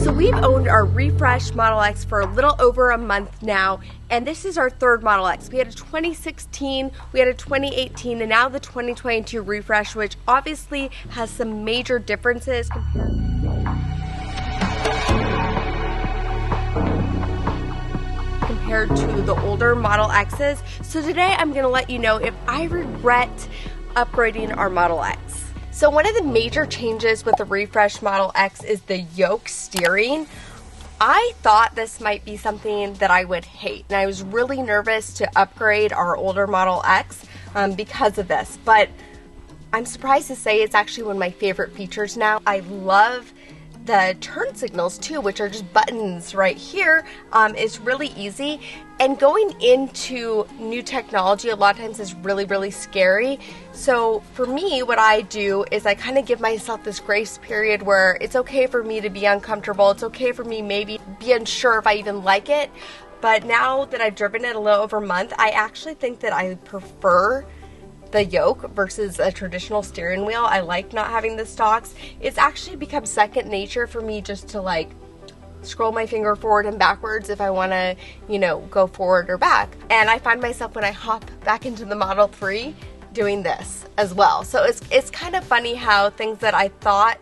So we've owned our refreshed Model X for a little over a month now, and this is our third Model X. We had a 2016, we had a 2018, and now the 2022 refresh, which obviously has some major differences compared to the older Model X's. So today I'm gonna let you know if I regret upgrading our Model X. So one of the major changes with the refreshed Model X is the yoke steering. I thought this might be something that I would hate, and I was really nervous to upgrade our older Model X because of this, but I'm surprised to say it's actually one of my favorite features now. I love the turn signals too, which are just buttons right here. It's really easy, and going into new technology a lot of times is really scary. So for me, what I do is I kind of give myself this grace period where it's okay for me to be uncomfortable. It's okay for me maybe be unsure if I even like it. But now that I've driven it a little over a month, I actually think that I prefer the yoke versus a traditional steering wheel. I like not having the stalks. It's actually become second nature for me just to like scroll my finger forward and backwards if I want to, you know, go forward or back. And I find myself when I hop back into the Model 3 doing this as well. So it's kind of funny how things that I thought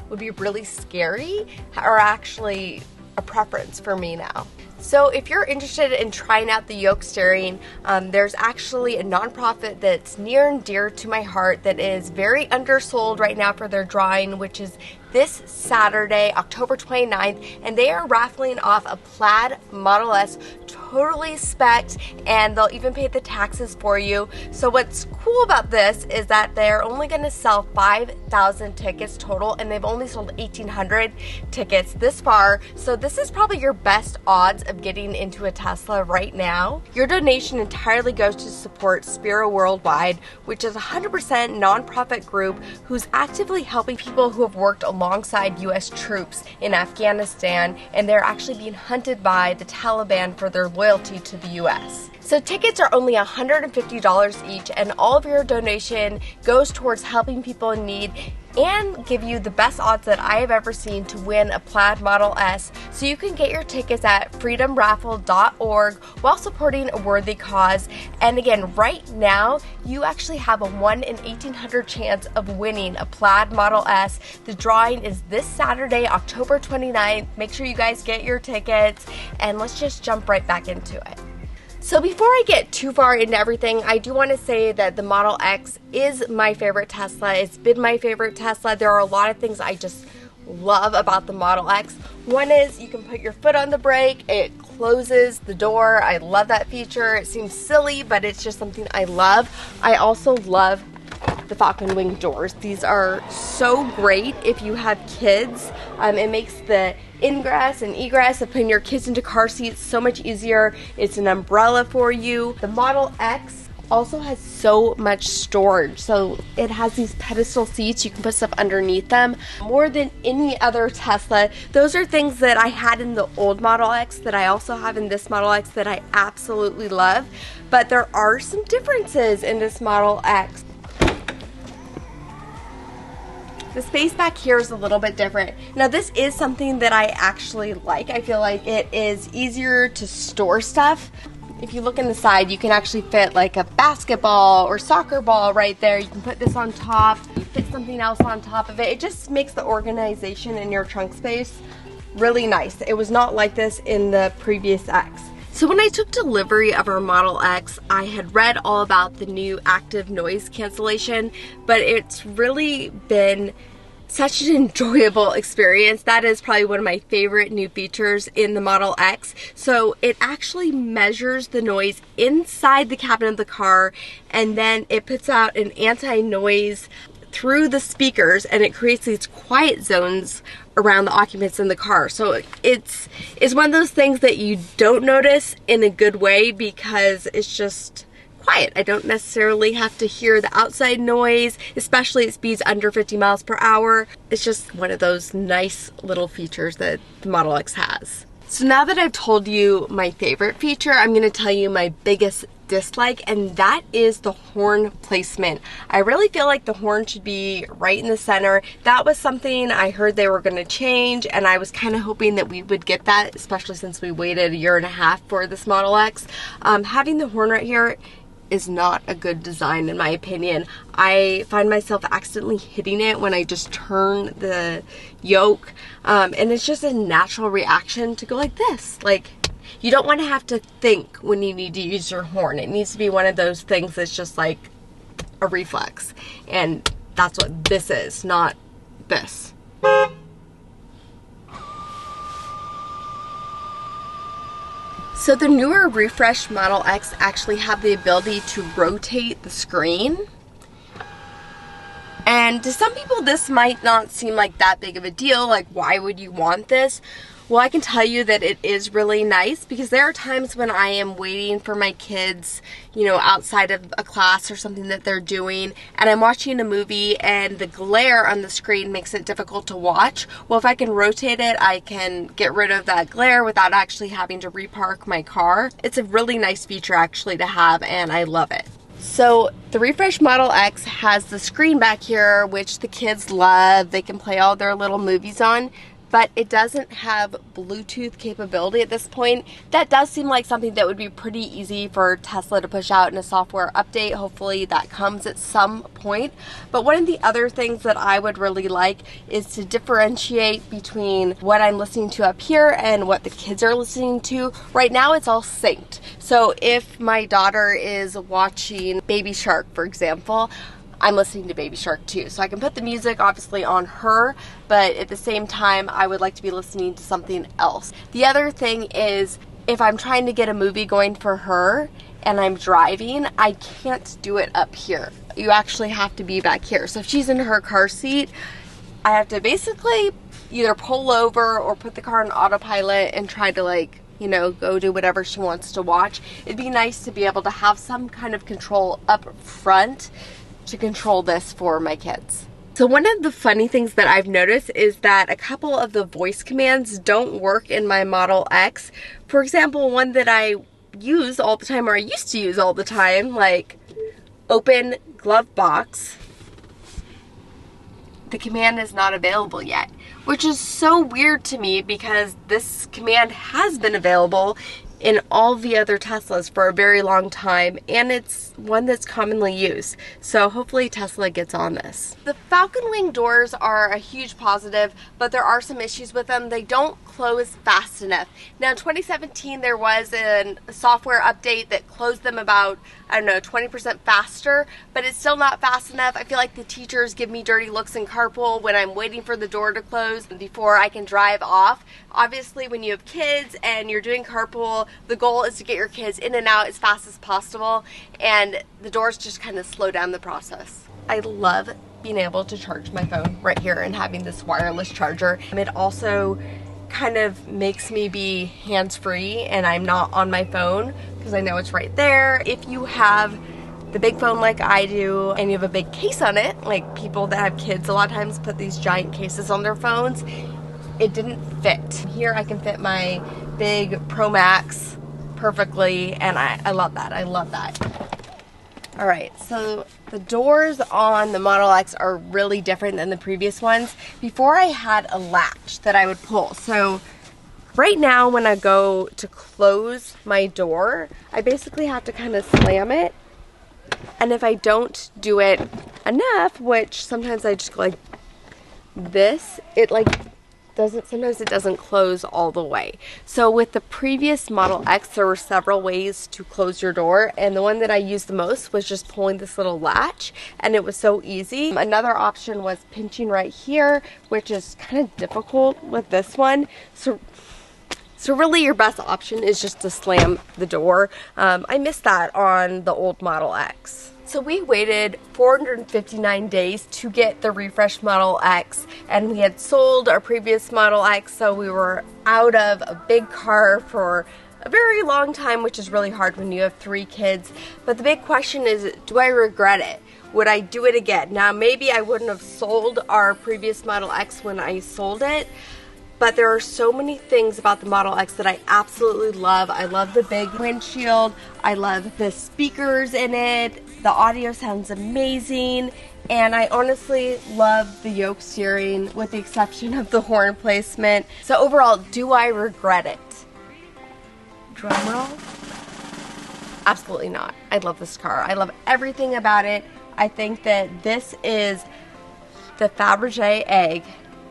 would be really scary are actually a preference for me now. So if you're interested in trying out the yoke steering, there's actually a nonprofit that's near and dear to my heart that is very undersold right now for their drawing, which is this Saturday, October 29th, and they are raffling off a Plaid Model S, totally spec'd, and they'll even pay the taxes for you. So what's cool about this is that they're only going to sell 5,000 tickets total, and they've only sold 1,800 tickets this far. So this is probably your best odds of getting into a Tesla right now. Your donation entirely goes to support Spiro Worldwide, which is a 100% nonprofit group who's actively helping people who have worked alongside U.S. troops in Afghanistan, and they're actually being hunted by the Taliban for their loyalty to the U.S. So tickets are only $150 each, and all of your donation goes towards helping people in need and give you the best odds that I have ever seen to win a Plaid Model S. So you can get your tickets at freedomraffle.org while supporting a worthy cause. And again, right now, you actually have a 1 in 1,800 chance of winning a Plaid Model S. The drawing is this Saturday, October 29th. Make sure you guys get your tickets, and let's just jump right back into it. So before I get too far into everything, I do want to say that the Model X is my favorite Tesla. It's been my favorite Tesla. There are a lot of things I just love about the Model X. One is you can put your foot on the brake. It closes the door. I love that feature. It seems silly, but it's just something I love. I also love the Falcon wing doors. These are so great if you have kids. It makes the ingress and egress of putting your kids into car seats so much easier. It's an umbrella for you. The Model X also has so much storage. So it has these pedestal seats. You can put stuff underneath them. More than any other Tesla, those are things that I had in the old Model X that I also have in this Model X that I absolutely love. But there are some differences in this Model X. The space back here is a little bit different. Now this is something that I actually like. I feel like it is easier to store stuff. If you look in the side, you can actually fit like a basketball or soccer ball right there. You can put this on top, you fit something else on top of it. It just makes the organization in your trunk space really nice. It was not like this in the previous X. So when I took delivery of our Model X, I had read all about the new active noise cancellation, but it's really been such an enjoyable experience. That is probably one of my favorite new features in the Model X. So it actually measures the noise inside the cabin of the car, and then it puts out an anti-noise through the speakers, and it creates these quiet zones around the occupants in the car. So it's one of those things that you don't notice in a good way because it's just quiet. I don't necessarily have to hear the outside noise, especially at speeds under 50 miles per hour. It's just one of those nice little features that the Model X has. So now that I've told you my favorite feature, I'm going to tell you my biggest dislike, and that is the horn placement. I really feel like the horn should be right in the center. That was something I heard they were going to change, and I was kind of hoping that we would get that, especially since we waited a year and a half for this Model X. Having the horn right here is not a good design in my opinion. I find myself accidentally hitting it when I just turn the yoke, and it's just a natural reaction to go like this. Like, you don't want to have to think when you need to use your horn. It needs to be one of those things that's just like a reflex, and that's what this is, not this. So the newer refreshed Model X actually have the ability to rotate the screen. And to some people this might not seem like that big of a deal, like why would you want this? Well, I can tell you that it is really nice, because there are times when I am waiting for my kids, you know, outside of a class or something that they're doing, and I'm watching a movie and the glare on the screen makes it difficult to watch. Well, if I can rotate it, I can get rid of that glare without actually having to repark my car. It's a really nice feature actually to have, and I love it. So the refreshed Model X has the screen back here, which the kids love. They can play all their little movies on, but it doesn't have Bluetooth capability at this point. That does seem like something that would be pretty easy for Tesla to push out in a software update. Hopefully that comes at some point. But one of the other things that I would really like is to differentiate between what I'm listening to up here and what the kids are listening to. Right now it's all synced. So if my daughter is watching Baby Shark, for example, I'm listening to Baby Shark too. So I can put the music obviously on her, but at the same time, I would like to be listening to something else. The other thing is, if I'm trying to get a movie going for her and I'm driving, I can't do it up here. You actually have to be back here. So if she's in her car seat, I have to basically either pull over or put the car on autopilot and try to, like, you know, go do whatever she wants to watch. It'd be nice to be able to have some kind of control up front to control this for my kids. So one of the funny things that I've noticed is that a couple of the voice commands don't work in my Model X. For example, one that I use all the time, or I used to use all the time, like open glove box, the command is not available yet, which is so weird to me because this command has been available in all the other Teslas for a very long time, and it's one that's commonly used. So hopefully Tesla gets on this. The Falcon wing doors are a huge positive, but there are some issues with them. They don't close fast enough. Now in 2017 there was a software update that closed them about, I don't know, 20% faster, but it's still not fast enough. I feel like the teachers give me dirty looks in carpool when I'm waiting for the door to close before I can drive off. Obviously when you have kids and you're doing carpool, the goal is to get your kids in and out as fast as possible, and the doors just kind of slow down the process. I love being able to charge my phone right here and having this wireless charger. It also kind of makes me be hands-free and I'm not on my phone because I know it's right there. If you have the big phone like I do and you have a big case on it, like people that have kids a lot of times put these giant cases on their phones, it didn't fit. Here I can fit my big Pro Max perfectly, and I love that. I love that. All right, so the doors on the Model X are really different than the previous ones. Before I had a latch that I would pull. So right now when I go to close my door, I basically have to kind of slam it. And if I don't do it enough, which sometimes I just go like this, it like sometimes it doesn't close all the way. So with the previous Model X, there were several ways to close your door, and the one that I used the most was just pulling this little latch, and it was so easy. Another option was pinching right here, which is kind of difficult with this one. So really your best option is just to slam the door. I missed that on the old Model X. So we waited 459 days to get the refreshed Model X, and we had sold our previous Model X, so we were out of a big car for a very long time, which is really hard when you have 3 kids. But the big question is, do I regret it? Would I do it again? Now, maybe I wouldn't have sold our previous Model X when I sold it, but there are so many things about the Model X that I absolutely love. I love the big windshield. I love the speakers in it. The audio sounds amazing. And I honestly love the yoke steering with the exception of the horn placement. So overall, do I regret it? Drum roll? Absolutely not. I love this car. I love everything about it. I think that this is the Fabergé egg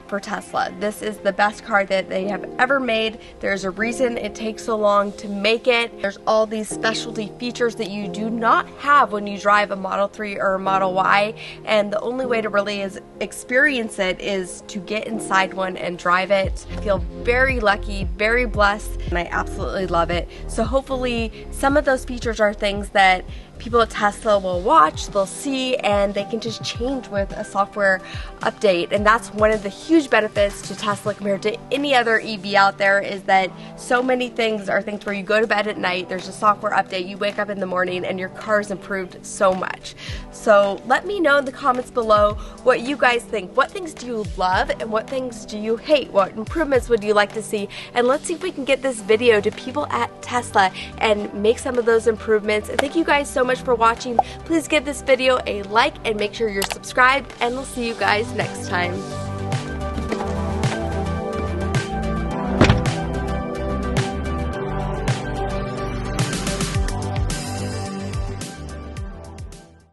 for Tesla. This is the best car that they have ever made. There's a reason it takes so long to make it. There's all these specialty features that you do not have when you drive a Model 3 or a Model Y, and the only way to really experience it is to get inside one and drive it. I feel very lucky, very blessed, and I absolutely love it. So hopefully some of those features are things that people at Tesla will watch, they'll see, and they can just change with a software update. And that's one of the huge benefits to Tesla compared to any other EV out there, is that so many things are things where you go to bed at night, there's a software update, you wake up in the morning, and your car's improved so much. So let me know in the comments below what you guys think. What things do you love and what things do you hate? What improvements would you like to see? And let's see if we can get this video to people at Tesla and make some of those improvements. And thank you guys so much for watching. Please give this video a like and make sure you're subscribed, and we'll see you guys next time.